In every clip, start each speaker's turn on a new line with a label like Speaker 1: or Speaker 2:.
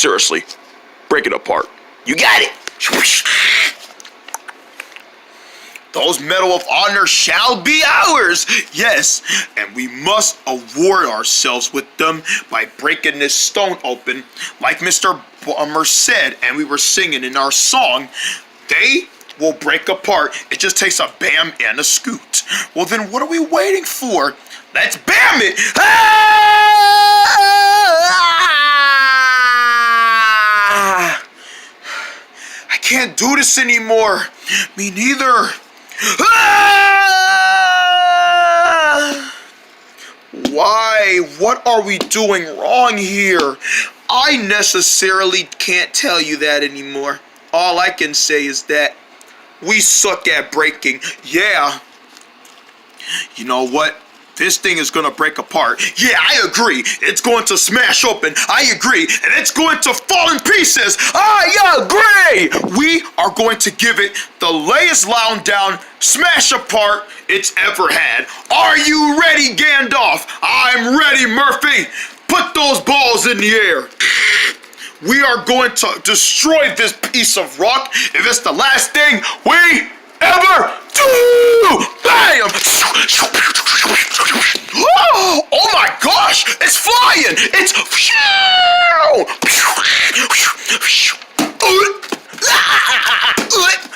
Speaker 1: Seriously, break it apart. You got it. Those Medal of Honor shall be ours. Yes, and we must award ourselves with them by breaking this stone open. Like Mr. Bomber said, and we were singing in our song, they will break apart. It just takes a bam and a scoot. Well, then what are we waiting for? Let's bam it! Ah! I can't do this anymore. Me neither. Ah! Why? What are we doing wrong here? I necessarily can't tell you that anymore. All I can say is that we suck at breaking. Yeah. You know what? This thing is gonna break apart. Yeah, I agree. It's going to smash open. I agree. And it's going to fall in pieces. I agree. We are going to give it the latest loud down, smash apart it's ever had. Are you ready, Gandalf? I'm ready, Murphy. Put those balls in the air. We are going to destroy this piece of rock if it's the last thing we ever do! Bam! Oh my gosh! It's flying! It's...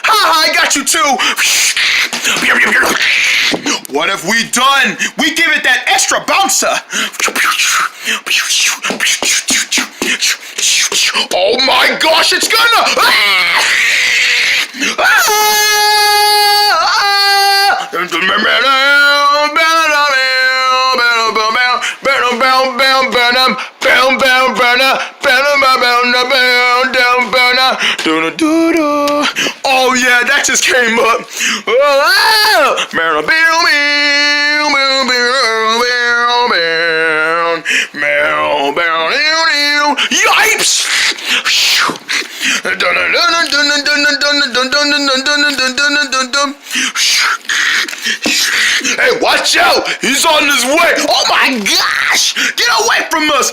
Speaker 1: I got you too! What have we done? We give it that extra bouncer! Oh my gosh, it's gonna... Oh yeah, that just came up. Yipes! Hey, watch out! He's on his way! Oh my gosh! Get away from us!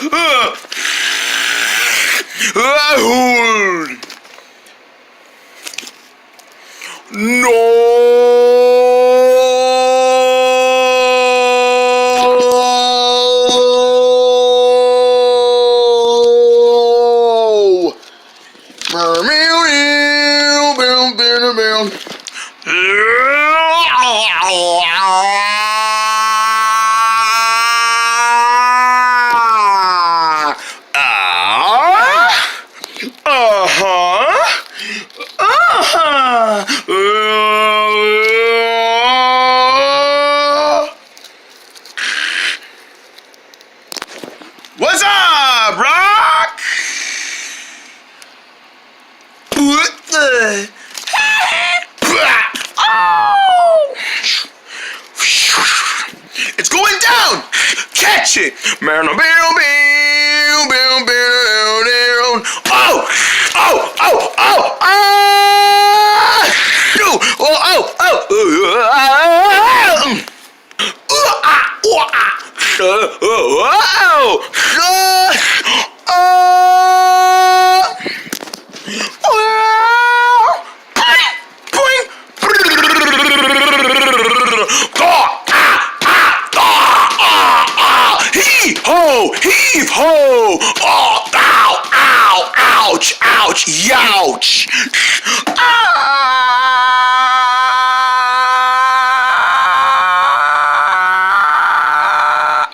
Speaker 1: What's up, Rock? Oh! It's going down! Catch it! Oh! Oh! Oh! Oh! Heave ho! Oh, ow, ow, ouch, ouch, youch!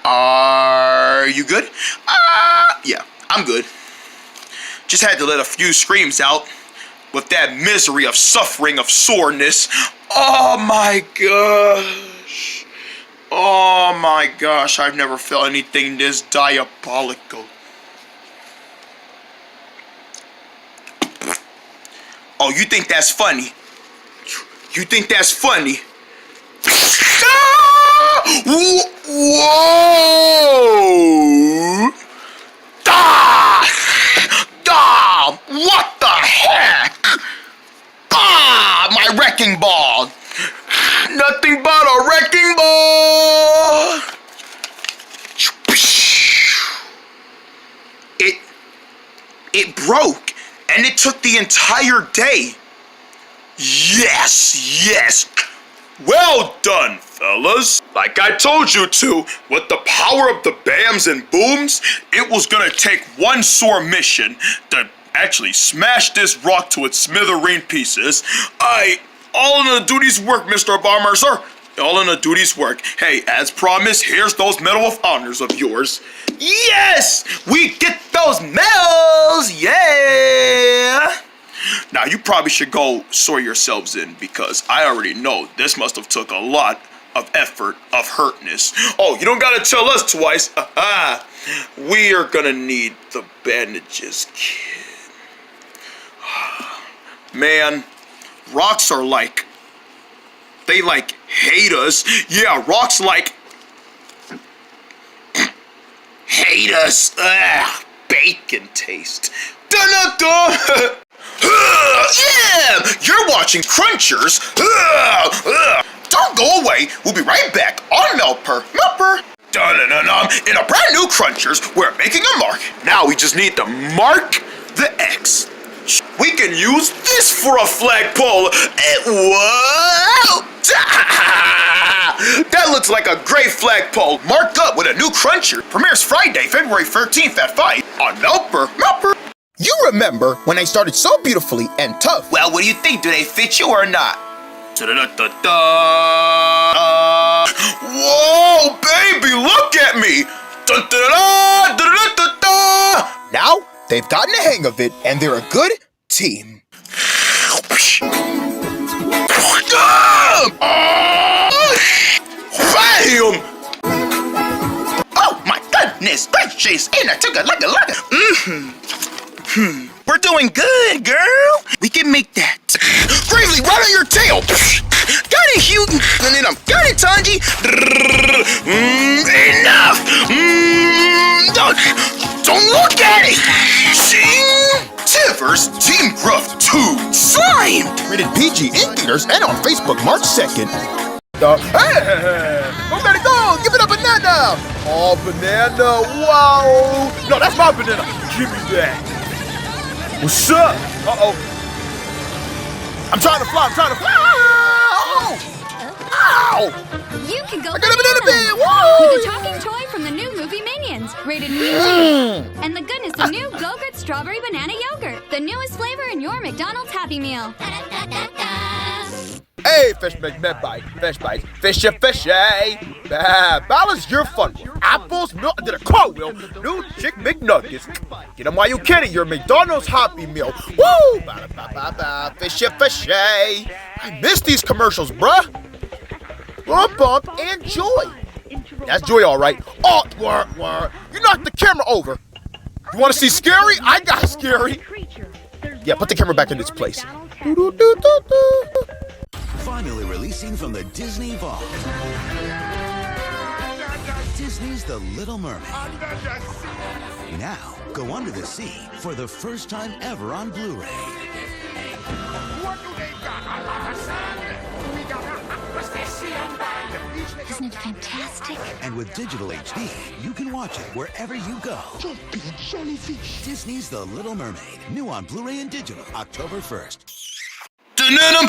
Speaker 1: Are you good? Yeah, I'm good. Just had to let a few screams out with that misery of suffering of soreness. Oh my gosh. Oh my gosh, I've never felt anything this diabolical. Oh, you think that's funny? You think that's funny? Whoa! What the heck? My wrecking ball! Nothing but a wrecking ball! It broke, and it took the entire day. Yes. Well done, fellas. Like I told you to, with the power of the bams and booms, it was gonna take one sore mission to actually smash this rock to its smithereen pieces. All in the duty's work, Mr. Bomber, sir. All in the duty's work. Hey, as promised, here's those Medal of Honors of yours. Yes! We get those medals! Yeah! Now, you probably should go sort yourselves in, because I already know this must have took a lot of effort, of hurtness. Oh, you don't gotta tell us twice. We are gonna need the bandages, kid. Man, rocks are like, they like hate us. Yeah, rocks like hate us. Bacon taste. Dun-dun-dun. Yeah, you're watching Crunchers. Don't go away. We'll be right back on Meltpur. Dun-dun-dun-dun. In a brand new Crunchers, we're making a mark. Now we just need to mark the X. We can use this for a flagpole. Whoa! That looks like a great flagpole. Marked up with a new Cruncher. Premieres Friday, February 13th at 5 on Meltpur.
Speaker 2: You remember when they started so beautifully and tough?
Speaker 1: Well, what do you think? Do they fit you or not? Whoa, baby, look at me!
Speaker 2: Now, they've gotten the hang of it, and they're a good team.
Speaker 1: Bam! Oh, my goodness gracious! And I took a look. We're doing good, girl. We can make that. Gravely, right on your tail. Got it, Hugh. Got it, Tanji. Enough. Don't look at it. Tivers, Team Gruff 2. Slime.
Speaker 2: Rated PG in theaters and on Facebook March 2nd. Hey! Don't let it go! Give it a banana! Oh, banana, wow! No, that's my banana. Give me that. What's up? Uh-oh. I'm trying to fly. Oh! Ow!
Speaker 3: You can go
Speaker 2: I got a banana peel!
Speaker 3: with a talking toy from the new movie Minions, rated PG. And the goodness of new Go-Gurt Strawberry Banana Yogurt, the newest flavor in your McDonald's Happy Meal.
Speaker 2: Hey, fish bites, fishy. Balance your fun. Apples, milk, I did a cartwheel. New Chick McNuggets. Get them while you can in your McDonald's Happy Meal. Woo! Fishy. I miss these commercials, bruh. Bump and Joy. That's Joy, all right. Oh, word. You knocked the camera over. You want to see Scary? I got Scary. Yeah, put the camera back in its place.
Speaker 4: Finally releasing from the Disney Vault. Disney's The Little Mermaid. Now, go under the sea for the first time ever on Blu-ray.
Speaker 3: Isn't it fantastic?
Speaker 4: And with digital HD, you can watch it wherever you go. Disney's The Little Mermaid. New on Blu-ray and digital, October 1st.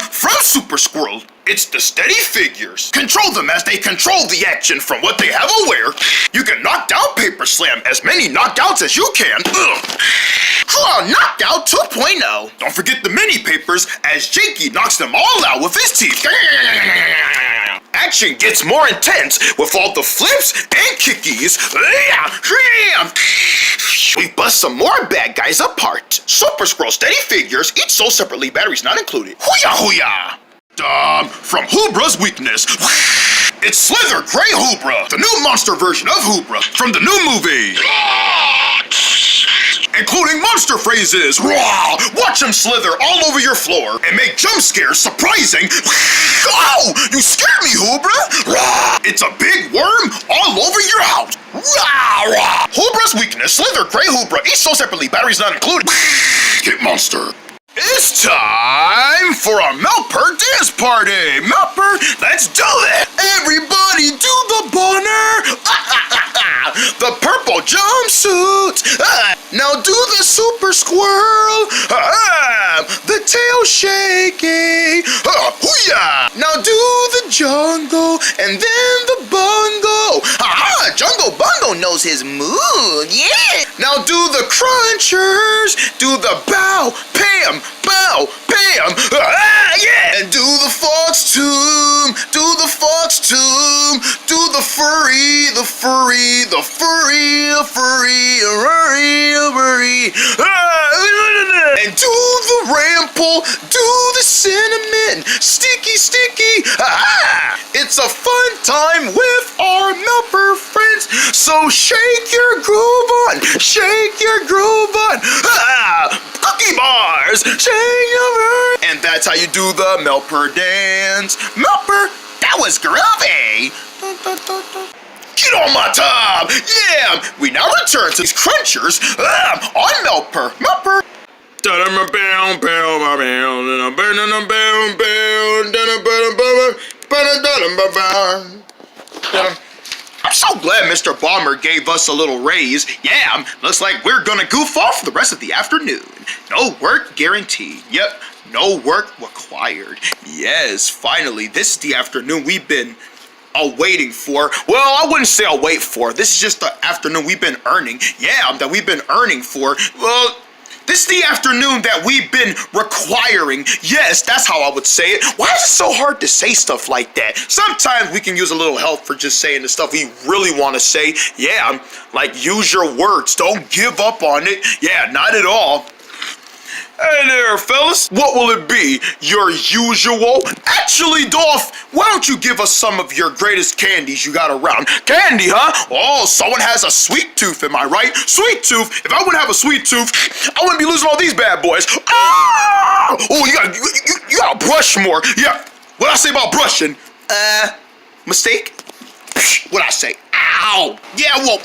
Speaker 1: From Super Squirrel, it's the steady figures. Control them as they control the action from what they have aware. You can knock down Paper Slam as many knockouts as you can. Claw Knockout 2.0. Don't forget the mini papers as Jakey knocks them all out with his teeth. Action gets more intense with all the flips and kickies. We bust some more bad guys apart. Super Squirrel steady figures, each sold separately, batteries not included. Hooyah! From Hoobra's weakness. It's Slither Grey Hoobra, the new monster version of Hoobra from the new movie. Including monster phrases. Watch him slither all over your floor and make jump scares surprising. Oh, you scared me, Hoobra. It's a big worm all over your house. Hoobra's weakness, Slither Grey Hoobra, each sold separately, batteries not included. Get monster. It's time for a Meltpur dance party! Meltpur, let's do it! Everybody do the boner! the purple jumpsuit. Now do the super squirrel. The tail shaking. Hoo-yah. Now do the jungle and then the bungo. Jungle Bungo knows his move. Yeah. Now do the crunchers. Do the bow, pam, bow, pam. Yeah. And do the fox tomb. Do the fox tomb. Do the furry, the furry, the furry, the furry, furry. And do the rample. Do the cinnamon. Sticky, sticky. It's a fun time with our Meltpur friends. So shake your groove on. Shake your groove on. Cookie bars. Shake your. And that's how you do the Meltpur dance. Meltpur, that was groovy. Get on my top. Yeah. We now return to these crunchers on Meltpur. Meltpur. I'm so glad Mr. Bomber gave us a little raise. Yeah, looks like we're gonna goof off for the rest of the afternoon. No work guaranteed. Yep, no work required. Yes, finally, this is the afternoon we've been waiting for. Well, I wouldn't say I'll wait for. This is just the afternoon we've been earning. Yeah, that we've been earning for. Well, this is the afternoon that we've been requiring. Yes, that's how I would say it. Why is it so hard to say stuff like that? Sometimes we can use a little help for just saying the stuff we really want to say. Yeah, like use your words. Don't give up on it. Yeah, not at all. Hey there, fellas. What will it be? Your usual? Actually, Dolph, why don't you give us some of your greatest candies you got around? Candy, huh? Oh, someone has a sweet tooth, am I right? Sweet tooth? If I wouldn't have a sweet tooth, I wouldn't be losing all these bad boys. Ah! Oh, you gotta brush more. Yeah, what I say about brushing? Mistake? What'd I say? Ow! Yeah, well,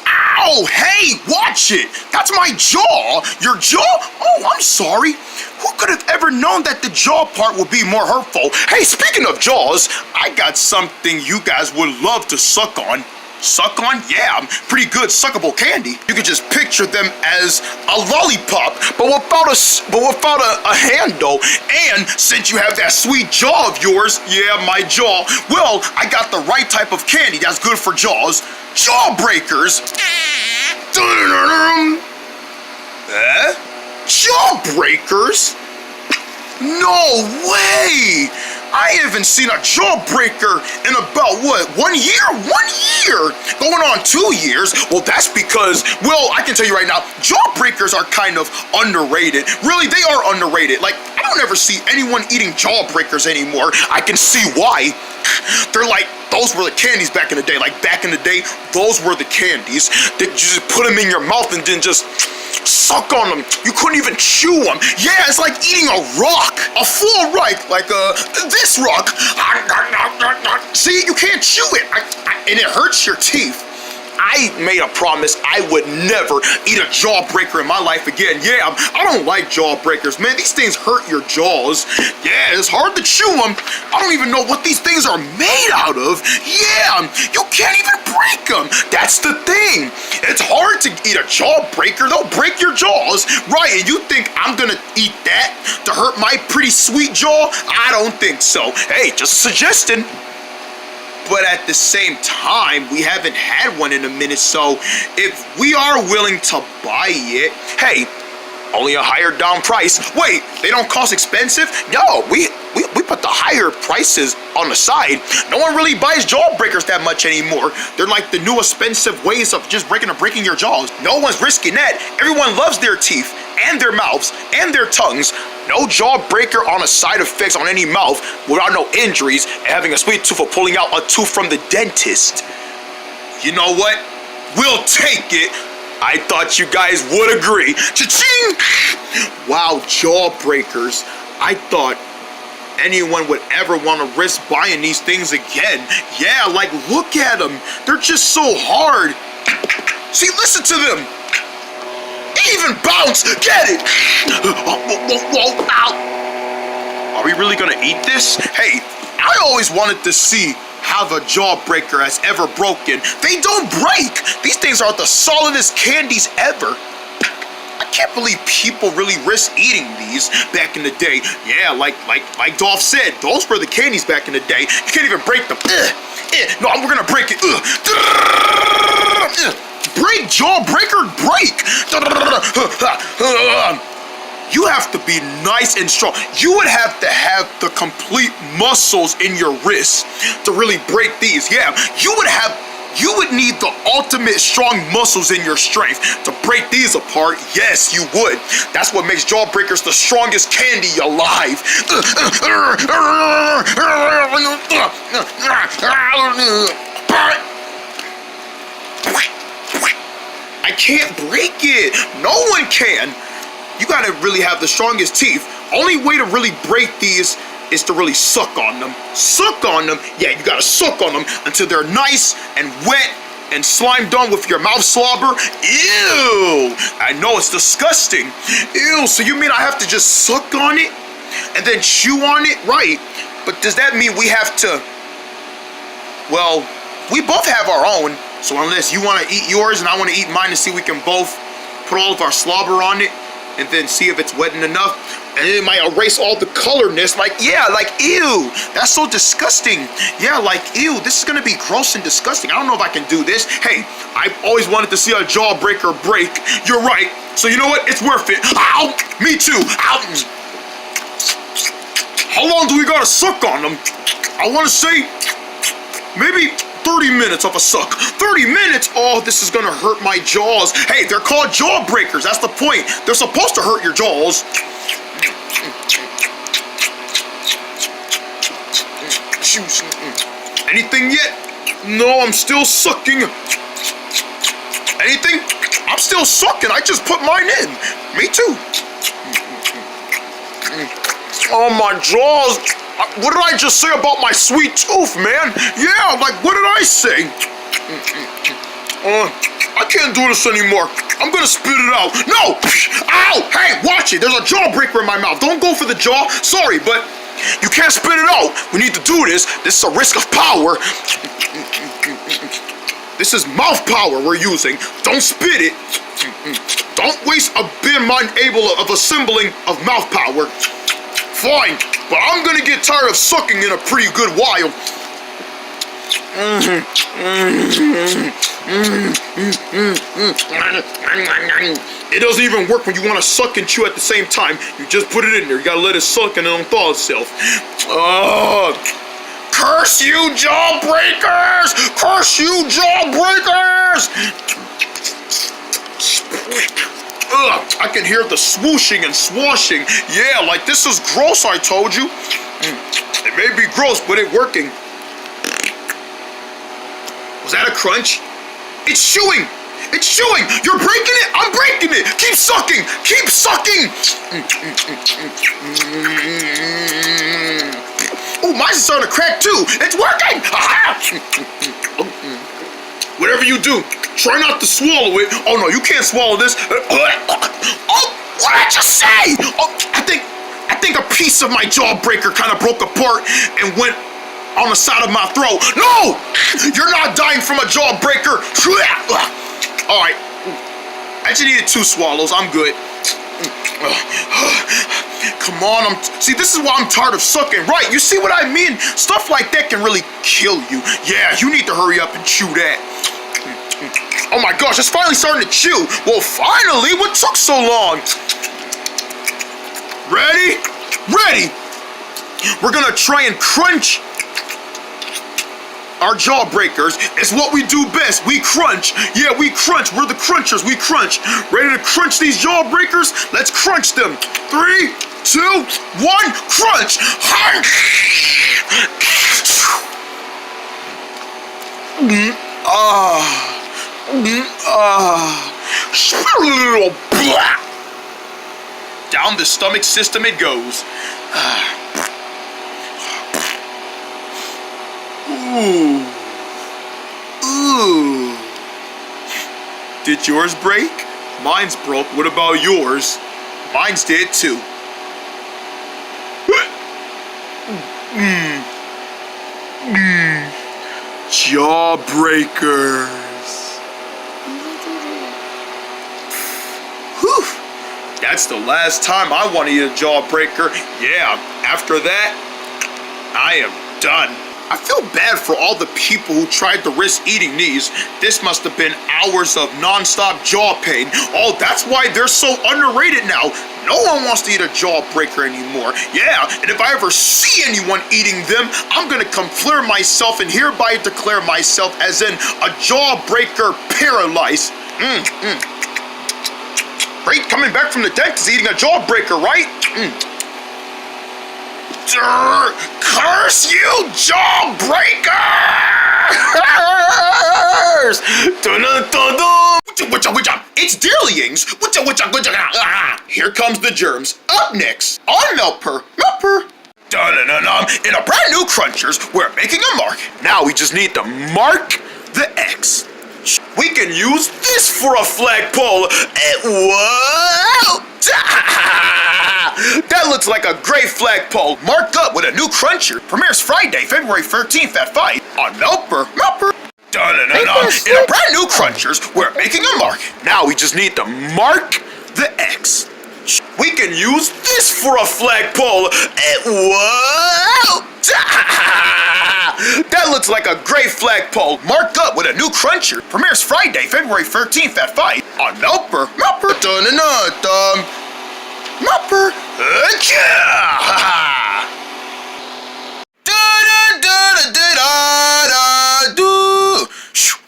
Speaker 1: ow! Hey, watch it! That's my jaw! Your jaw? Oh, I'm sorry. Who could have ever known that the jaw part would be more hurtful? Hey, speaking of jaws, I got something you guys would love to suck on. Suck on? Yeah, pretty good suckable candy. You could just picture them as a lollipop, but without a handle. And since you have that sweet jaw of yours, yeah, my jaw, well, I got the right type of candy that's good for jaws. JawBreakers. JawBreakers? No way! I haven't seen a JawBreaker in about, what, 1 year? 1 year! Going on 2 years? Well, that's because, well, I can tell you right now, JawBreakers are kind of underrated. Really, they are underrated. Like, I don't ever see anyone eating JawBreakers anymore. I can see why. They're like, those were the candies back in the day. Like, back in the day, those were the candies that you just put them in your mouth and then just suck on them. You couldn't even chew them. Yeah, it's like eating a rock. A full rock, like this rock. See, you can't chew it. And it hurts your teeth. I made a promise I would never eat a JawBreaker in my life again. Yeah, I don't like JawBreakers, man. These things hurt your jaws. Yeah, it's hard to chew them. I don't even know what these things are made out of. Yeah, you can't even break them. That's the thing. It's hard to eat a JawBreaker. They'll break your jaws. Right, and you think I'm gonna eat that to hurt my pretty sweet jaw? I don't think so. Hey, just a suggestion. But at the same time, we haven't had one in a minute, so if we are willing to buy it, hey, only a higher down price. Wait, they don't cost expensive? No, we put the higher prices on the side. No one really buys JawBreakers that much anymore. They're like the new expensive ways of just breaking your jaws. No one's risking that. Everyone loves their teeth and their mouths and their tongues. No JawBreaker on a side effects on any mouth without no injuries and having a sweet tooth or pulling out a tooth from the dentist. You know what? We'll take it. I thought you guys would agree. Cha-ching! Wow, JawBreakers. I thought anyone would ever want to risk buying these things again. Yeah, like look at them. They're just so hard. See, listen to them. Even bounce! Get it! Ow! Are we really gonna eat this? Hey, I always wanted to see have a JawBreaker has ever broken. They don't break. These things are the solidest candies ever. I can't believe people really risk eating these back in the day. Yeah, like Dolph said, those were the candies back in the day. You can't even break them. No, we're gonna break it. Break, JawBreaker, break. You have to be nice and strong. You would have to have the complete muscles in your wrists to really break these. Yeah, you would need the ultimate strong muscles in your strength to break these apart. Yes, you would. That's what makes JawBreakers the strongest candy alive. I can't break it. No one can. You gotta really have the strongest teeth. Only way to really break these is to really suck on them. Suck on them. Yeah, you gotta suck on them until they're nice and wet and slimed on with your mouth slobber. Ew! I know, it's disgusting. Ew, so you mean I have to just suck on it and then chew on it? Right. But does that mean we have to... Well, we both have our own. So unless you want to eat yours and I want to eat mine to see if we can both put all of our slobber on it and then see if it's wet enough, and it might erase all the colorness. Like, yeah, like, ew, that's so disgusting. Yeah, like, ew, this is gonna be gross and disgusting. I don't know if I can do this. Hey, I've always wanted to see a JawBreaker break. You're right. So you know what? It's worth it. Ow! Me too. Ow! How long do we gotta suck on them? I wanna say maybe 30 minutes of a suck. 30 minutes? Oh, this is gonna hurt my jaws. Hey, they're called JawBreakers. That's the point. They're supposed to hurt your jaws. Anything yet? No, I'm still sucking. Anything? I'm still sucking. I just put mine in. Me too. Oh, my jaws. What did I just say about my sweet tooth, man? Yeah, like, what did I say? I can't do this anymore. I'm gonna spit it out. No! Ow! Hey, watch it. There's a JawBreaker in my mouth. Don't go for the jaw. Sorry, but you can't spit it out. We need to do this. This is a risk of power. This is mouth power we're using. Don't spit it. Don't waste a bit mind able of assembling of mouth power. Fine, but I'm gonna get tired of sucking in a pretty good while. It doesn't even work when you want to suck and chew at the same time. You just put it in there. You gotta let it suck and it'll thaw itself. Curse you, JawBreakers! Curse you, JawBreakers! Ugh, I can hear the swooshing and swashing. Yeah, like this is gross, I told you. It may be gross, but it's working. Was that a crunch? It's chewing! It's chewing! You're breaking it! I'm breaking it! Keep sucking! Keep sucking! Oh, mine's starting to crack too! It's working! Whatever you do, try not to swallow it. Oh no, you can't swallow this. Oh, what did I just say? Oh, I think a piece of my JawBreaker kind of broke apart and went on the side of my throat. No! You're not dying from a JawBreaker. All right, I just needed 2 swallows. I'm good. Come on, see, this is why I'm tired of sucking. Right, you see what I mean? Stuff like that can really kill you. Yeah, you need to hurry up and chew that. Oh my gosh, it's finally starting to chew. Well, finally, what took so long? Ready? Ready. We're gonna try and crunch our JawBreakers. It's what we do best. We crunch. Yeah, we crunch. We're the crunchers. We crunch. Ready to crunch these JawBreakers? Let's crunch them. 3, 2, 1, crunch. Down the stomach system it goes. Ooh. Ooh. Did yours break? Mine's broke. What about yours? Mine's did too. JawBreakers. Whew. That's the last time I want to eat a JawBreaker. Yeah, after that, I am done. I feel bad for all the people who tried to risk eating these. This must have been hours of non-stop jaw pain. Oh, that's why they're so underrated now. No one wants to eat a JawBreaker anymore. Yeah, and if I ever see anyone eating them, I'm gonna come clear myself and hereby declare myself as in a JawBreaker paralyzed. Great, coming back from the dentist eating a JawBreaker, right? Curse you, JawBreakers! It's Dearlyings! Here comes the germs. Up next, on Meltpur. In a brand new Crunchers, we're making a mark. Now we just need to mark the X. We can use this for a flagpole. Whoa! That looks like a great flagpole. Marked up with a new Cruncher. Premieres Friday, February 13th at 5 on Meltpur. In a brand new Crunchers, we're making a mark. Now we just need to mark the X. We can use this for a flagpole. Whoa! That looks like a great flagpole. Marked up with a new Cruncher. Premieres Friday, February 13th at 5 on Meltpur. Meltpur.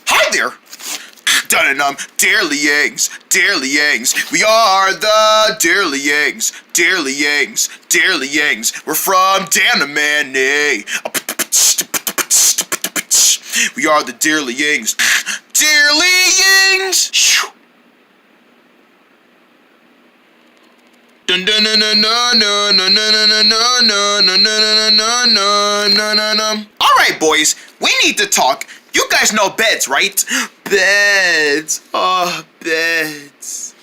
Speaker 1: Hi there. Dearlyings, we are the Dearlyings, we're from Danamani. We are the Dearlyings. Alright, boys, we need to talk. You guys know beds, right? Beds. Oh, beds.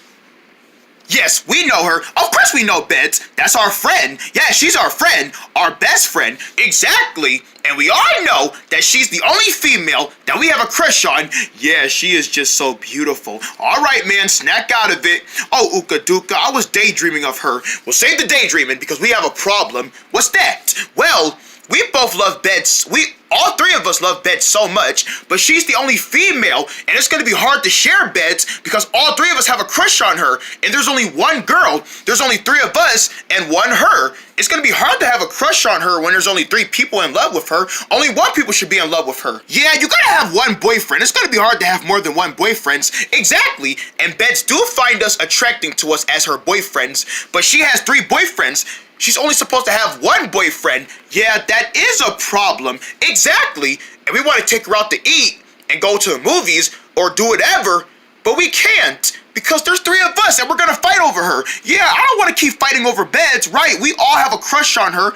Speaker 1: Yes, we know her. Of course we know Beds. That's our friend. Yeah, she's our friend. Our best friend. Exactly. And we all know that she's the only female that we have a crush on. Yeah, she is just so beautiful. All right, man, snack out of it. Oh, Uka Duka, I was daydreaming of her. Well, save the daydreaming because we have a problem. What's that? Well, we both love Beds. All three of us love Beds so much, but she's the only female, and it's gonna be hard to share Beds because all three of us have a crush on her, and there's only one girl, there's only three of us, and one her. It's gonna be hard to have a crush on her when there's only three people in love with her. Only one people should be in love with her. Yeah, you gotta have one boyfriend. It's gonna be hard to have more than one boyfriends. Exactly, and Beds do find us attracting to us as her boyfriends, but she has 3 boyfriends. She's only supposed to have one boyfriend. Yeah, that is a problem. Exactly. And we want to take her out to eat and go to the movies or do whatever, but we can't because there's 3 of us and we're gonna fight over her. Yeah, I don't want to keep fighting over Beds, right? We all have a crush on her,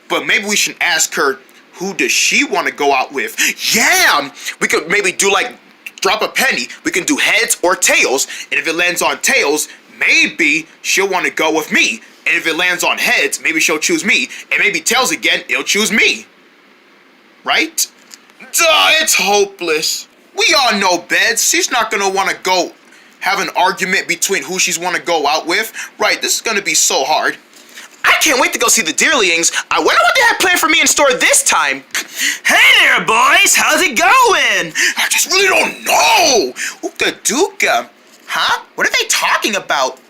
Speaker 1: but maybe we should ask her, who does she want to go out with? Yeah, we could maybe do like drop a penny. We can do heads or tails, and if it lands on tails, maybe she'll want to go with me. And if it lands on heads, maybe she'll choose me. And maybe tails again, it'll choose me. Right? Duh, it's hopeless. We all know Beds. She's not gonna want to go have an argument between who she's want to go out with. Right, this is gonna be so hard. I can't wait to go see the Dearlyings. I wonder what they have planned for me in store this time. Hey there, boys. How's it going? I just really don't know. Ooka dooka. Huh? What are they talking about?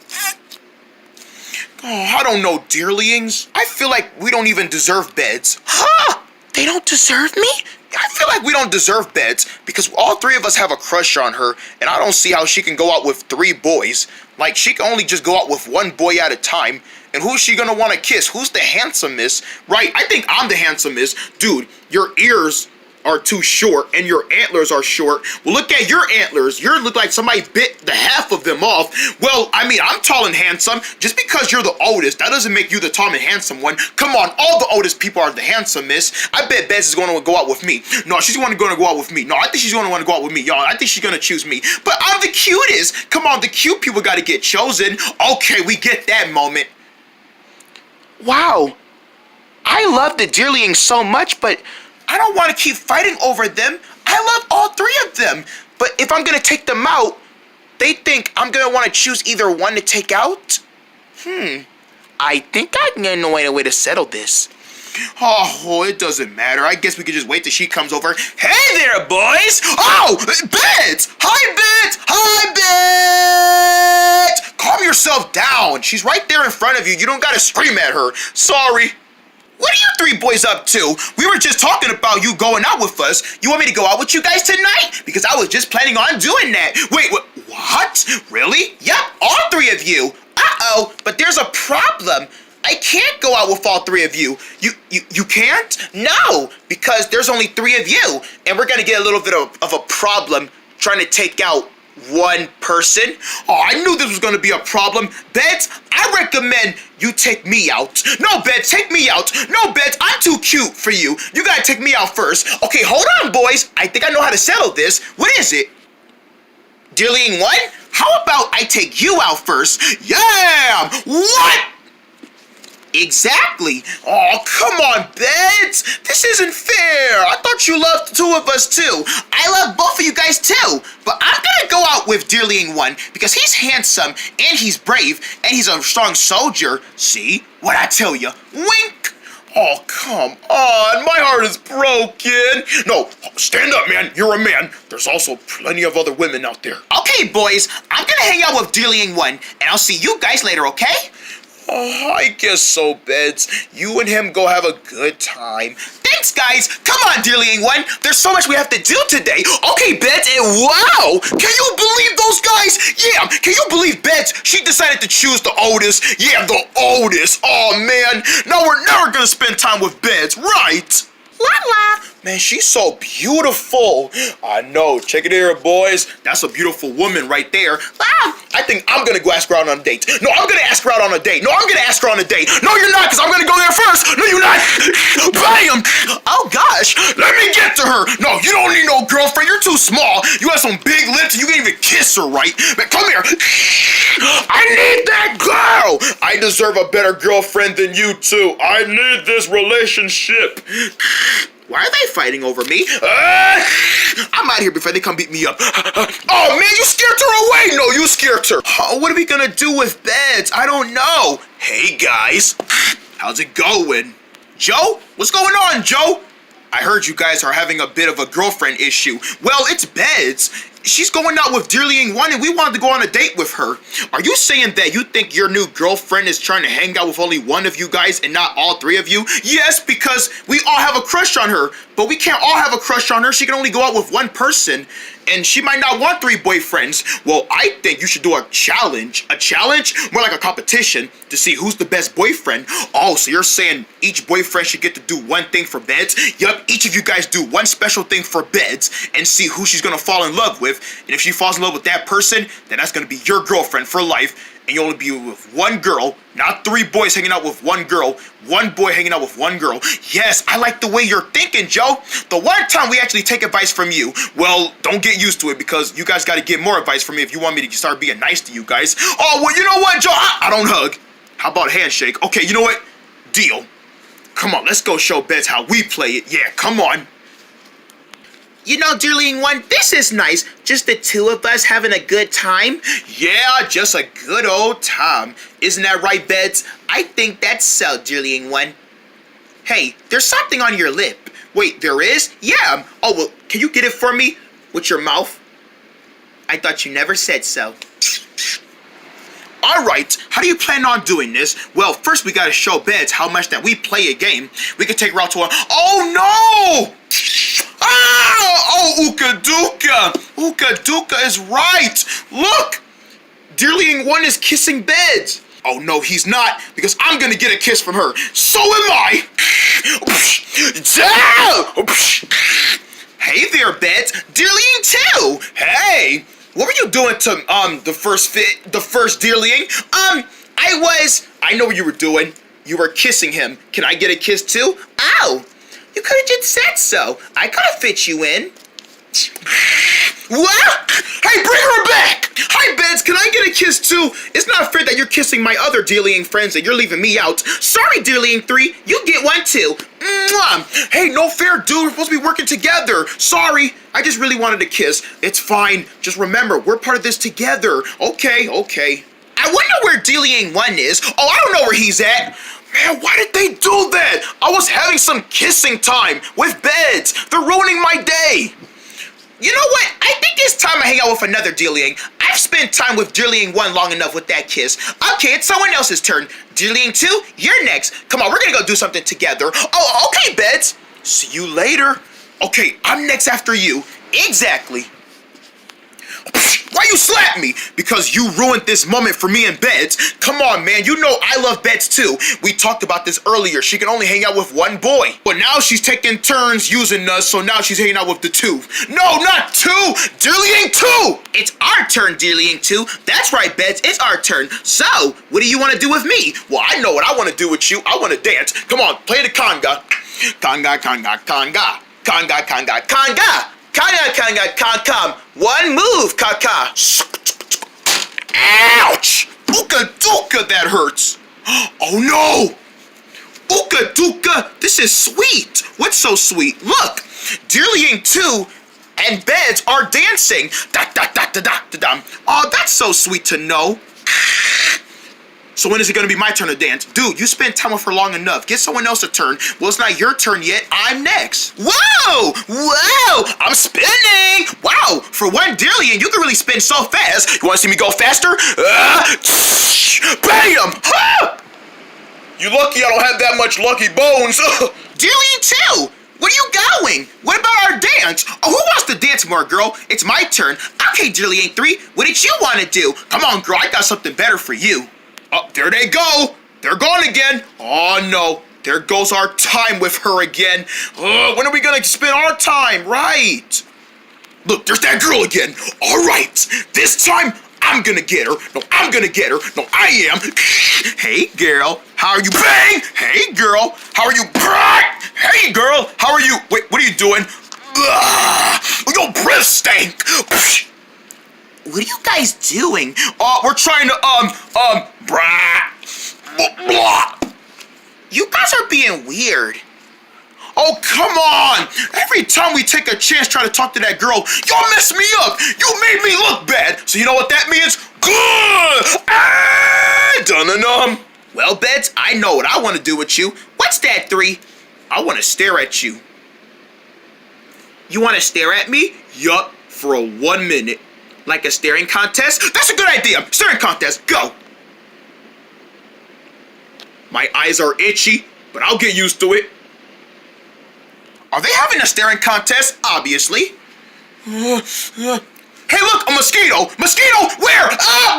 Speaker 1: Oh, I don't know, Dearlyings. I feel like we don't even deserve Beds. Huh? They don't deserve me? I feel like we don't deserve Beds because all 3 of us have a crush on her, and I don't see how she can go out with 3 boys. Like, she can only just go out with 1 boy at a time. And who's she gonna want to kiss? Who's the handsomest? Right, I think I'm the handsomest. Dude, your ears are too short and your antlers are short. Well, look at your antlers. You look like somebody bit the half of them off. Well, I mean, I'm tall and handsome. Just because you're the oldest, that doesn't make you the tall and handsome one. Come on, all the oldest people are the handsomest. I bet Bess is going to go out with me. No, she's going to go out with me. No, I think she's going to want to go out with me. Y'all, I think she's going to choose me. But I'm the cutest. Come on, the cute people got to get chosen. Okay, we get that moment. Wow. I love the Dearlyings so much, but I don't want to keep fighting over them. I love all three of them. But if I'm gonna take them out, they think I'm gonna want to choose either one to take out? I think I can get a way to settle this. Oh, it doesn't matter. I guess we could just wait till she comes over. Hey there, boys! Oh, Beds! Hi, Beds! Hi, Beds! Calm yourself down. She's right there in front of you. You don't gotta scream at her. Sorry. What are you three boys up to? We were just talking about you going out with us. You want me to go out with you guys tonight? Because I was just planning on doing that. Wait, what? Really? Yep, all three of you. Uh-oh, but there's a problem. I can't go out with all three of you. You can't? No, because there's only three of you, and we're gonna get a little bit of a problem trying to take out one person. Oh, I knew this was gonna be a problem. Beds, I recommend you take me out. No, Beds, take me out. No, Beds, I'm too cute for you. You gotta take me out first. Okay, hold on, boys. I think I know how to settle this. What is it? Dearling one? How about I take you out first? Yeah! What? Exactly. Oh, come on, Beds. This isn't fair. I thought you loved the two of us too. I love both of you guys too. But I'm gonna go out with Dearling one because he's handsome and he's brave and he's a strong soldier. See? What I tell you? Wink. Oh, come on. My heart is broken. No, stand up, man. You're a man. There's also plenty of other women out there. Okay, boys. I'm gonna hang out with Dearling one and I'll see you guys later, okay? Oh, I guess so, Beds. You and him go have a good time. Thanks, guys. Come on, Dearling one. There's so much we have to do today. Okay, Beds, and wow! Can you believe those guys? Yeah, can you believe Beds? She decided to choose the oldest. Yeah, the oldest. Oh, man. Now we're never gonna spend time with Beds, right? La. Man, she's so beautiful. I know. Check it here, boys. That's a beautiful woman right there. I think I'm gonna go ask her out on a date. No, I'm gonna ask her out on a date. No, I'm gonna ask her on a date. No, you're not, because I'm gonna go there first. No, you're not. Bam! Oh, gosh. Let me get to her. No, you don't need no girlfriend. You're too small. You have some big lips and you can't even kiss her, right? Man, come here. I need that girl. I deserve a better girlfriend than you two. I need this relationship. Why are they fighting over me? I'm out of here before they come beat me up. Oh, man, you scared her away. No, you scared her. Oh, what are we gonna do with Beds? I don't know. Hey, guys. How's it going? Joe? What's going on, Joe? I heard you guys are having a bit of a girlfriend issue. Well, it's Beds. She's going out with Dearling one and we wanted to go on a date with her. Are you saying that you think your new girlfriend is trying to hang out with only one of you guys and not all three of you? Yes, because we all have a crush on her, but we can't all have a crush on her. She can only go out with one person and she might not want three boyfriends. Well, I think you should do a challenge. A challenge? More like a competition to see who's the best boyfriend. Oh, so you're saying each boyfriend should get to do one thing for Beds? Yup, each of you guys do one special thing for Beds and see who she's gonna fall in love with. And if she falls in love with that person, then that's gonna be your girlfriend for life. And you'll only be with one girl, not three boys hanging out with one girl, one boy hanging out with one girl. Yes, I like the way you're thinking, Joe. The one time we actually take advice from you, well, don't get used to it because you guys gotta get more advice from me if you want me to start being nice to you guys. Oh, well, you know what, Joe? I don't hug. How about a handshake? Okay, you know what? Deal. Come on, let's go show Beds how we play it. Yeah, come on. You know, Dearling one, this is nice. Just the two of us having a good time. Yeah, just a good old time. Isn't that right, Beds? I think that's so, Dearling one. Hey, there's something on your lip. Wait, there is? Yeah. Oh, well, can you get it for me with your mouth? I thought you never said so. All right, how do you plan on doing this? Well, first we gotta show Beds how much that we play a game. We can take her out to a... Oh, no! Ah! Oh, Ooka Dooka! Ooka Dooka is right! Look! Dearling one is kissing Beds. Oh, no, he's not, because I'm gonna get a kiss from her. So am I! Hey there, Beds. Dearling too! Hey! What were you doing to the first Dearling? I know what you were doing. You were kissing him. Can I get a kiss too? Ow! You could have just said so. I could have fit you in. What? Hey, bring her back! Hi, Beds, can I get a kiss too? It's not fair that you're kissing my other dearlying friends and you're leaving me out. Sorry, dearlying 3, you get one too. Mwah. Hey, no fair, dude. We're supposed to be working together. Sorry, I just really wanted a kiss. It's fine. Just remember, we're part of this together. Okay. I wonder where dearlying 1 is. Oh, I don't know where he's at. Man, why did they do that? I was having some kissing time with Beds. They're ruining my day. You know what? I think it's time I hang out with another dearlying. I've spent time with dearlying 1 long enough with that kiss. Okay, it's someone else's turn. Dearlying 2, you're next. Come on, we're gonna go do something together. Oh, okay, Beds. See you later. Okay, I'm next after you. Exactly. Why you slap me? Because you ruined this moment for me and Beds. Come on, man. You know I love Beds too. We talked about this earlier. She can only hang out with one boy. But now she's taking turns using us, so now she's hanging out with the 2. No, not 2! Dearlying 2! It's our turn, Dearlying 2. That's right, Beds. It's our turn. So, what do you want to do with me? Well, I know what I want to do with you. I want to dance. Come on, play the conga. Conga, conga, conga. Conga, conga, conga. Conga, one move, Kaka. Ouch! Ooka dooka, that hurts. Oh no! Ooka dooka, this is sweet. What's so sweet? Look, Dearlying 2 and Beds are dancing. Da da da da da da da. Oh, that's so sweet to know. So when is it gonna be my turn to dance? Dude, you spent time with her long enough. Get someone else a turn. Well, it's not your turn yet. I'm next. Whoa! Whoa! I'm spinning! Wow! For one dearlying, you can really spin so fast. You wanna see me go faster? Bam! Ah! You lucky I don't have that much lucky bones. Dearlying 2! Where are you going? What about our dance? Oh, who wants to dance more, girl? It's my turn. Okay, Dearlying 3, what did you want to do? Come on, girl, I got something better for you. Oh, there they go. They're gone again. Oh, no. There goes our time with her again. When are we going to spend our time? Right. Look, there's that girl again. All right. This time, I'm going to get her. No, I'm going to get her. No, I am. Hey, girl. How are you? Bang. Hey, girl. How are you? Hey, girl. How are you? Wait, what are you doing? Your breath stank. What are you guys doing? We're trying to, blah. You guys are being weird. Oh, come on! Every time we take a chance trying to talk to that girl, y'all mess me up! You made me look bad! So you know what that means? Good! Dun-dun-dum. Well, Beds, I know what I want to do with you. What's that, 3? I want to stare at you. You want to stare at me? Yup, for 1 minute. Like a staring contest? That's a good idea! Staring contest, go! My eyes are itchy, but I'll get used to it. Are they having a staring contest? Obviously. Hey, look, a mosquito! Mosquito, where?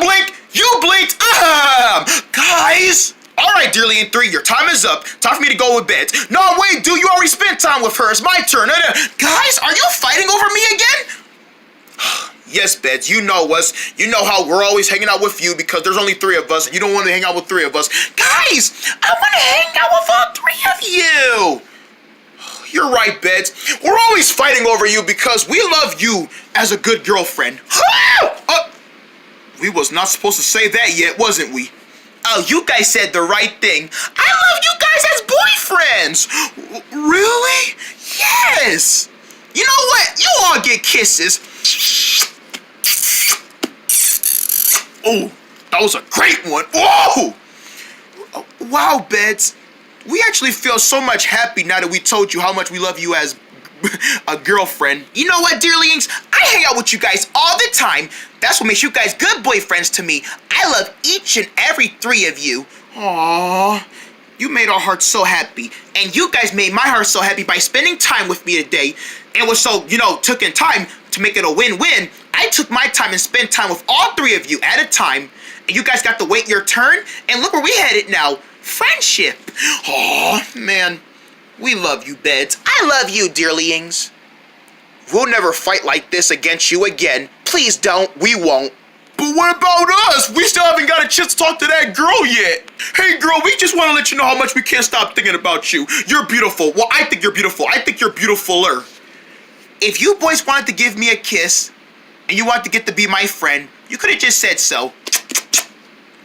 Speaker 1: Blink! You blinked! Guys! Alright, Dearlying 3, your time is up. Time for me to go with Beds. No, wait, dude, you already spent time with her. It's my turn. Guys, are you fighting over me again? Yes, Beds, you know us. You know how we're always hanging out with you because there's only 3 of us and you don't want to hang out with 3 of us. Guys, I want to hang out with all 3 of you. You're right, Beds. We're always fighting over you because we love you as a good girlfriend. We was not supposed to say that yet, wasn't we? Oh, you guys said the right thing. I love you guys as boyfriends. Really? Yes. You know what? You all get kisses. Oh, that was a great one. Whoa! Wow, Beds. We actually feel so much happy now that we told you how much we love you as a girlfriend. You know what, dearlings? I hang out with you guys all the time. That's what makes you guys good boyfriends to me. I love each and every 3 of you. Aww. You made our hearts so happy. And you guys made my heart so happy by spending time with me today. And was so, took in time to make it a win-win. I took my time and spent time with all 3 of you at a time. And you guys got to wait your turn. And look where we headed now. Friendship. Oh man, we love you, Beds. I love you, dearlyings. We'll never fight like this against you again. Please don't. We won't. But what about us? We still haven't got a chance to talk to that girl yet. Hey girl, we just want to let you know how much we can't stop thinking about you. You're beautiful. Well, I think you're beautiful. I think you're beautifuler. If you boys wanted to give me a kiss, and you want to get to be my friend, you could have just said so.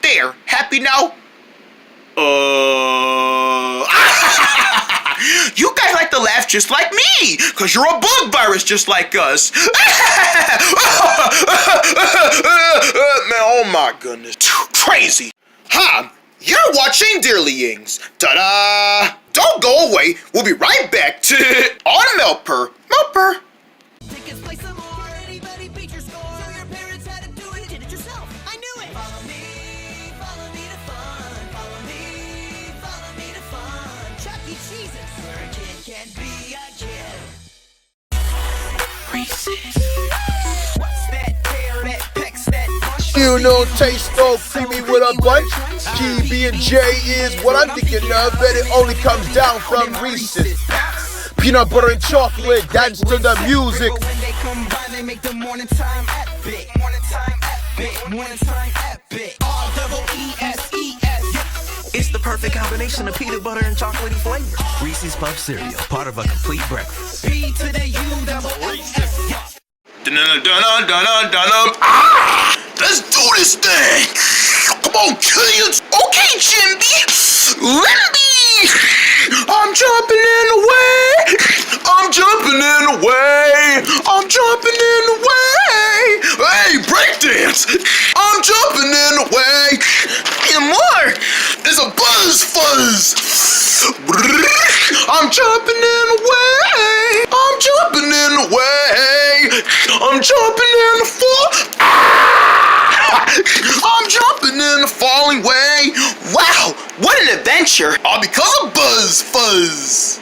Speaker 1: There, happy now? You guys like to laugh just like me, cause you're a bug virus just like us. Man, oh my goodness. Crazy. You're watching Dearlyings. Ta-da! Don't go away. We'll be right back to on Meltpur. Meltpur.
Speaker 2: You don't taste so creamy with a bunch. PB&J is what I'm thinking of, and it only comes down from Reese's. Peanut butter and chocolate, dance to the music.
Speaker 5: When they combine, they make the morning time epic. Morning time epic. Morning time epic. R-double-E-S-E-S.
Speaker 6: It's the perfect combination of peanut butter and chocolatey flavor. Reese's Puff Cereal, part of a complete breakfast.
Speaker 5: P to the U-double-E-S.
Speaker 1: Let's do this thing! Come on, kids! Okay, Jimby! Limby! I'm jumping in the way! I'm jumping in the way! I'm jumping in the way! Hey, breakdance! I'm jumping in the way! And more! There's a buzz fuzz! I'm jumping in the way! I'm jumping in the way! I'm jumping in the fall! I'm jumping in the falling way! Wow, what an adventure! All because of Buzz Fuzz!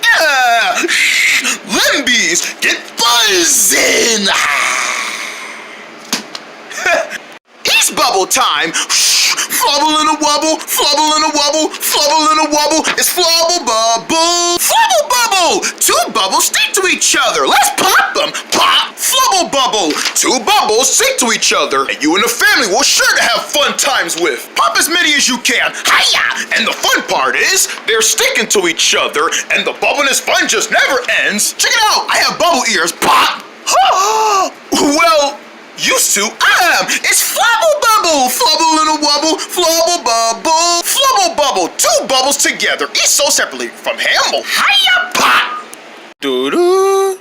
Speaker 1: Yeah! Limbies, get buzzing! It's bubble time! Flubble in a wubble, flubble in a wubble, flubble in a wubble, it's flubble bubble! Flubble bubble! Two bubbles stick to each other, let's pop them! Pop! Flubble bubble! Two bubbles stick to each other, and you and the family will sure to have fun times with. Pop as many as you can, hiya! And the fun part is, they're sticking to each other, and the bubbleness fun just never ends. Check it out, I have bubble ears, pop! Well, used to, it's flubble bubble, flubble in a wubble, flubble bubble, flubble bubble, two bubbles together, each so separately from Hamble. Hiya, pop! Doo-doo.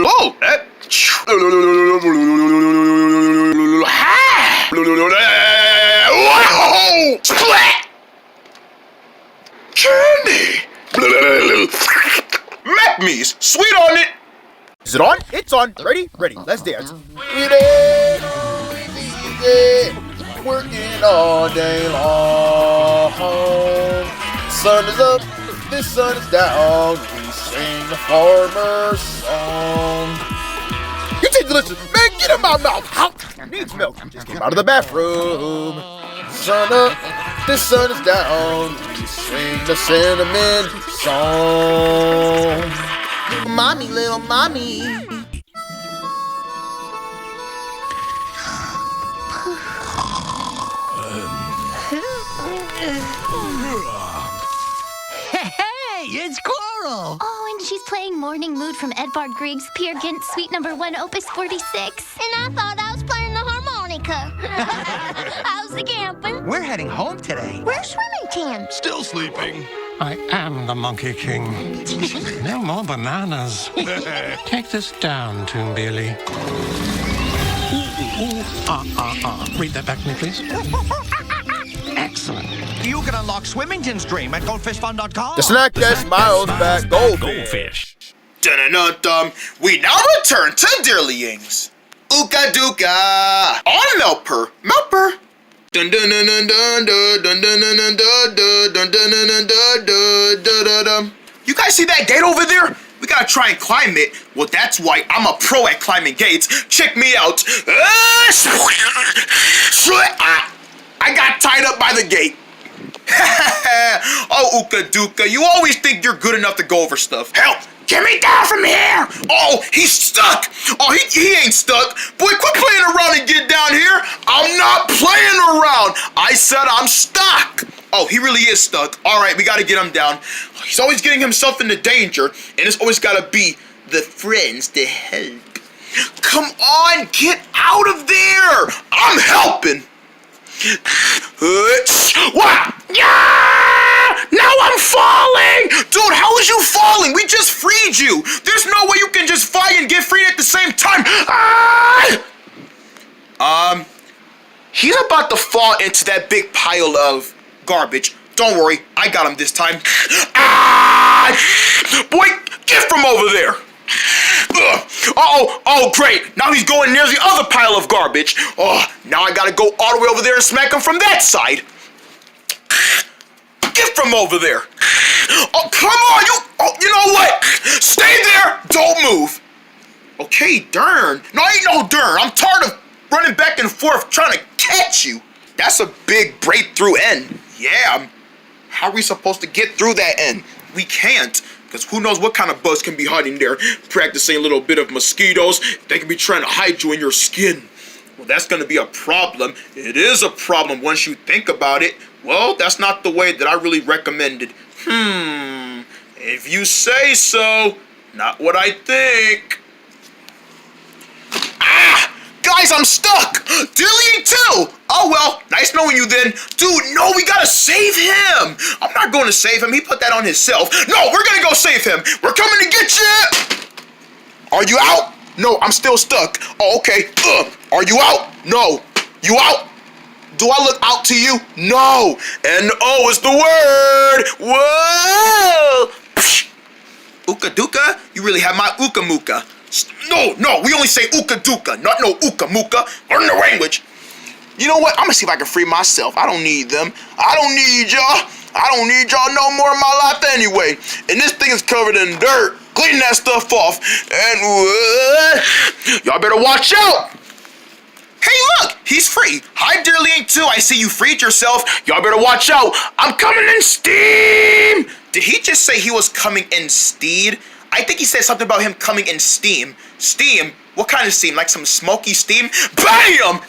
Speaker 1: Oh, that. Whoa! Splat! Candy! Macme's, sweet on it!
Speaker 2: Is it on? It's on. Ready? Ready. Let's dance. Working all day long. Sun is up, the sun is down. We sing the farmer's song. You take the listen. Man, get in my mouth. Needs milk. Just came out of the bathroom. Sun up, the sun is down. We sing the cinnamon song. Mommy, little mommy.
Speaker 7: Hey, it's Coral.
Speaker 8: Oh, and she's playing Morning Mood from Edvard Grieg's Peer Gynt Suite No. 1, Opus 46. And I thought I was playing the harmonica. How's the camping?
Speaker 7: We're heading home today.
Speaker 8: Where's swimming Tim?
Speaker 9: Still sleeping.
Speaker 10: I am the Monkey King. No more bananas. Take this down, Toonbilly. Read that back to me, please. Excellent.
Speaker 7: You can unlock Swimmington's dream at goldfishfun.com.
Speaker 2: The snack that smiles back, goldfish.
Speaker 1: Dun-dun-dun-dun. We now return to Dearlyings. Ooka dooka. On Meltpur. Meltpur. Dun dun dun dun dun dun dun dun dun dun dun dun dun dun. You guys see that gate over there? We gotta try and climb it. Well, that's why I'm a pro at climbing gates. Check me out. I got tied up by the gate. Oh, Ooka Dooka, you always think you're good enough to go over stuff. Help! Get me down from here! Oh, he's stuck! Oh, he ain't stuck. Boy, quit playing around and get down here. I'm not playing around. I said I'm stuck. Oh, he really is stuck. All right, we gotta get him down. He's always getting himself into danger, and it's always gotta be the friends to help. Come on, get out of there! I'm helping! What? Yeah! Now I'm falling! Dude, how is you falling? We just freed you! There's no way you can just fight and get freed at the same time! He's about to fall into that big pile of garbage. Don't worry, I got him this time. Boy, get from over there! Oh, great. Now he's going near the other pile of garbage. Oh, now I gotta go all the way over there and smack him from that side. Get from over there. Oh, come on, you know what? Stay there, don't move. Okay, darn. No, ain't no darn. I'm tired of running back and forth trying to catch you. That's a big breakthrough end. Yeah, how are we supposed to get through that end? We can't. Because who knows what kind of bugs can be hiding there, practicing a little bit of mosquitoes. They can be trying to hide you in your skin. Well, that's going to be a problem. It is a problem once you think about it. Well, that's not the way that I really recommended. If you say so, not what I think. Guys, I'm stuck! Dilly too! Oh well, nice knowing you then. Dude, no, we gotta save him! I'm not going to save him, he put that on himself. No, we're gonna go save him! We're coming to get you! Are you out? No, I'm still stuck. Oh, okay. Are you out? No. You out? Do I look out to you? No. N-O is the word! Whoa! Ooka Dooka? You really have my Ooka Mooka. No, we only say Ooka Dooka, not no Ooka Mooka. Learn the language. You know what? I'm gonna see if I can free myself. I don't need them. I don't need y'all. I don't need y'all no more in my life anyway. And this thing is covered in dirt. Clean that stuff off. And y'all better watch out. Hey, look, he's free. Hi, Dear Link 2. I see you freed yourself. Y'all better watch out. I'm coming in steam. Did he just say he was coming in steed? I think he said something about him coming in steam. Steam? What kind of steam? Like some smoky steam? BAM!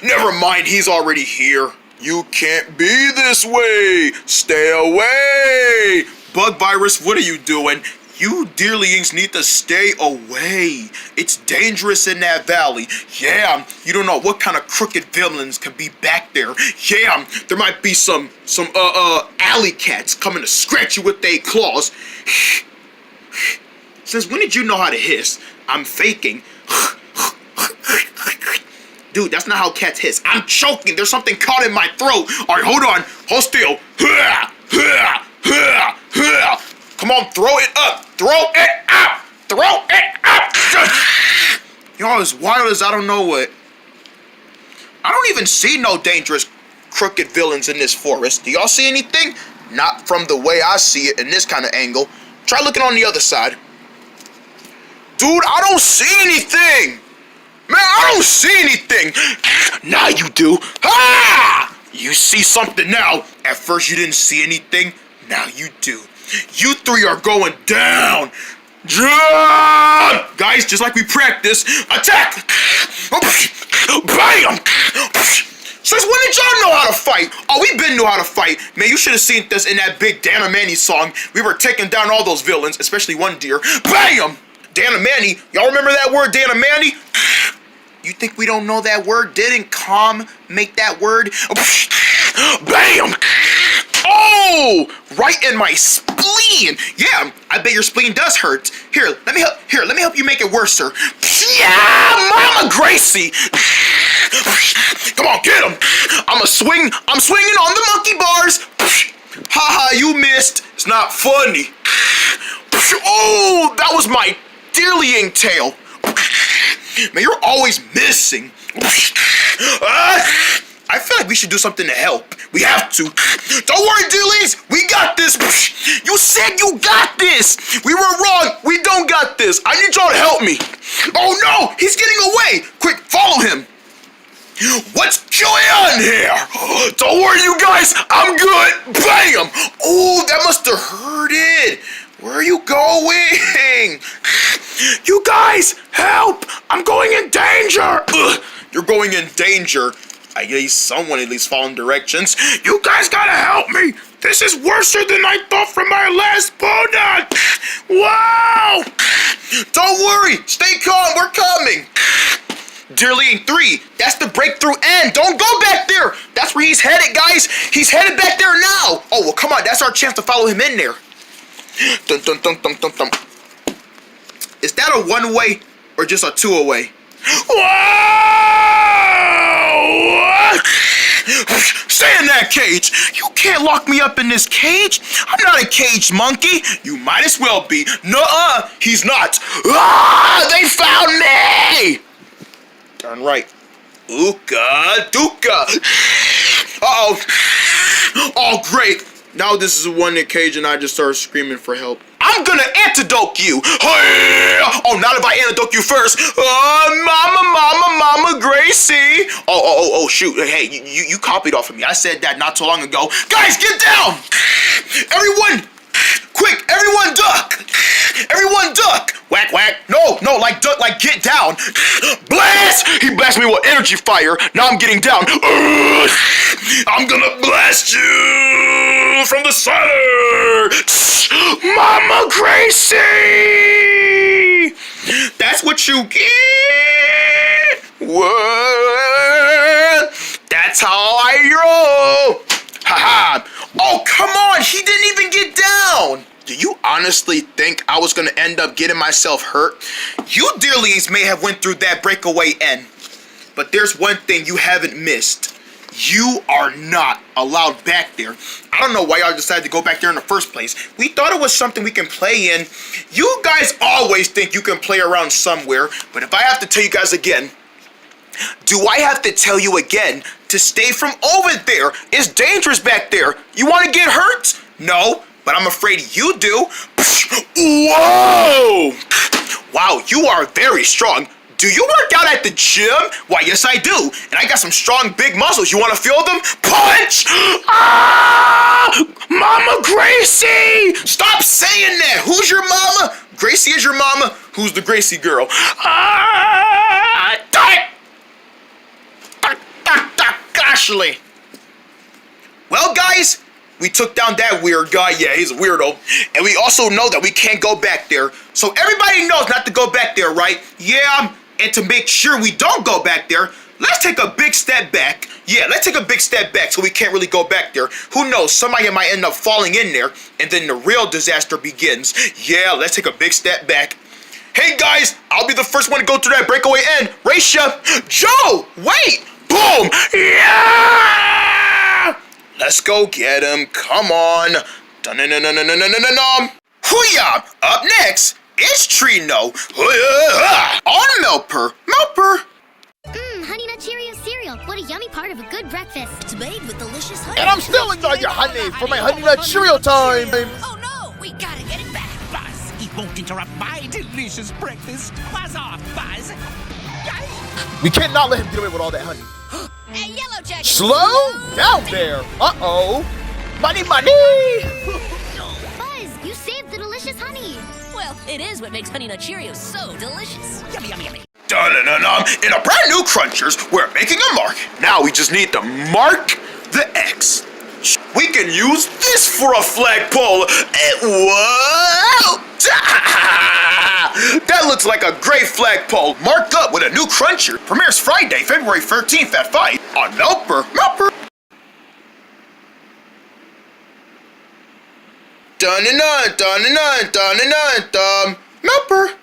Speaker 1: Never mind, he's already here. You can't be this way. Stay away. Bug virus, what are you doing? You dearlings need to stay away. It's dangerous in that valley. Yeah, you don't know what kind of crooked villains can be back there. Yeah, there might be some alley cats coming to scratch you with their claws. Since when did you know how to hiss? I'm faking. Dude, that's not how cats hiss. I'm choking. There's something caught in my throat. All right, hold on. Hold still. Come on, throw it up. Throw it up. Throw it up. Y'all as wild as I don't know what. I don't even see no dangerous crooked villains in this forest. Do y'all see anything? Not from the way I see it in this kind of angle. Try looking on the other side. Dude, I don't see anything! Man, I don't see anything! Now you do! Ah! You see something now. At first you didn't see anything. Now you do. You three are going down! Jump! Guys, just like we practiced, attack! Bam! Since when did y'all know how to fight? Oh, we been knew how to fight. Man, you should have seen this in that big Dan Manny song. We were taking down all those villains, especially one deer. Bam! Dan Manny, y'all remember that word, Dan Manny? You think we don't know that word? Didn't Calm make that word? Bam! Oh! Right in my spleen! Yeah, I bet your spleen does hurt. Here, let me help you make it worse, sir. Yeah, Mama Gracie! Come on, get him! I'm swinging on the monkey bars! Haha, you missed. It's not funny. Oh, that was my dearlying tail. Man, you're always missing. I feel like we should do something to help. We have to. Don't worry, dearlings. We got this. You said you got this. We were wrong. We don't got this. I need y'all to help me. Oh, no. He's getting away. Quick, follow him. What's going on here? Don't worry, you guys. I'm good. Bam. Oh, that must have hurted. Where are you going? You guys, help! I'm going in danger! Ugh, you're going in danger. I guess someone at least following directions. You guys gotta help me! This is worse than I thought from my last donut! Wow! Don't worry! Stay calm, we're coming! Dearly in 3, that's the breakthrough end! Don't go back there! That's where he's headed, guys! He's headed back there now! Oh, well, come on, that's our chance to follow him in there. Dun dun dun dun dun dun. Is that a one-way or just a two-away? Whoa! Stay in that cage! You can't lock me up in this cage! I'm not a caged monkey! You might as well be. Nuh-uh! He's not! Ah! They found me! Darn right. Ooka dooka! Uh-oh! Oh, great! Now this is a one-in cage and I just started screaming for help. I'm gonna antidote you! Oh, not if I antidote you first! Mama, Gracie! Oh, shoot. Hey, you copied off of me. I said that not too long ago. Guys, get down! Everyone! Quick, everyone duck! Everyone duck! Whack, whack. No, like duck, like get down. Blast! He blasted me with energy fire. Now I'm getting down. I'm gonna blast you from the center. Mama Gracie! That's what you get. What? That's how I roll. Haha. Oh, come on. He didn't even get down. Do you honestly think I was gonna end up getting myself hurt? You dearlies may have went through that breakaway end, but there's one thing you haven't missed. You are not allowed back there. I don't know why y'all decided to go back there in the first place. We thought it was something we can play in. You guys always think you can play around somewhere, but if I have to tell you guys again, do I have to tell you again to stay from over there? It's dangerous back there. You want to get hurt? No. But I'm afraid you do. Whoa! Wow, you are very strong. Do you work out at the gym? Why, yes I do. And I got some strong big muscles. You want to feel them? Punch! Ah! Mama Gracie! Stop saying that. Who's your mama? Gracie is your mama? Who's the Gracie girl? Goshly. Well, guys, we took down that weird guy. Yeah, he's a weirdo. And we also know that we can't go back there. So everybody knows not to go back there, right? Yeah, and to make sure we don't go back there, let's take a big step back. Yeah, let's take a big step back so we can't really go back there. Who knows, somebody might end up falling in there, and then the real disaster begins. Yeah, let's take a big step back. Hey guys, I'll be the first one to go through that breakaway end. Raisha, Joe, wait, boom, yeah! Let's go get him. Come on. Hoo-yah! Up next, it's Trino. On Meltpur.
Speaker 8: Honey Nut Cheerio cereal. What a yummy part of a good breakfast. It's made with delicious honey.
Speaker 2: And I'm still enjoying your honey for my Honey Nut Cheerio time.
Speaker 5: Oh no, we gotta get it back, Buzz. He won't interrupt my delicious breakfast. Buzz off, Buzz.
Speaker 2: We cannot let him get away with all that honey.
Speaker 5: Hey, Yellow Jacket.
Speaker 2: Slow down there. Uh-oh. Money.
Speaker 8: Buzz, you saved the delicious honey.
Speaker 5: Well, it is what makes Honey Nut Cheerios so delicious. Yummy, yummy, yummy.
Speaker 1: In a brand new Crunchers, we're making a mark. Now we just need to mark the X. We can use this for a flagpole. Whoa! That looks like a great flagpole. Marked up with a new Cruncher. Premieres Friday, February 13th at 5 on Meltpur. Meltpur.